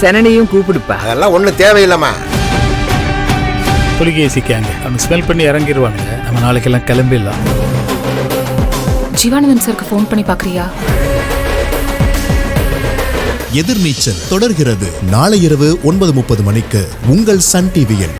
சனனையும் கூப்பிடுப்பா. அதெல்லாம் ஒன்றும் தேவையில்லைம்மா. புலிகேசி கேங்க அவங்க ஸ்மெல் பண்ணி இறங்கிடுவாங்க. நம்ம நாளைக்கெல்லாம் கிளம்பிடலாம். ஜீவானந்தன் சாருக்கு ஃபோன் பண்ணி பார்க்குறியா? எதிர்நீச்சல் தொடர்கிறது நாளை இரவு 9:30 மணிக்கு உங்கள் சன் டிவியில்.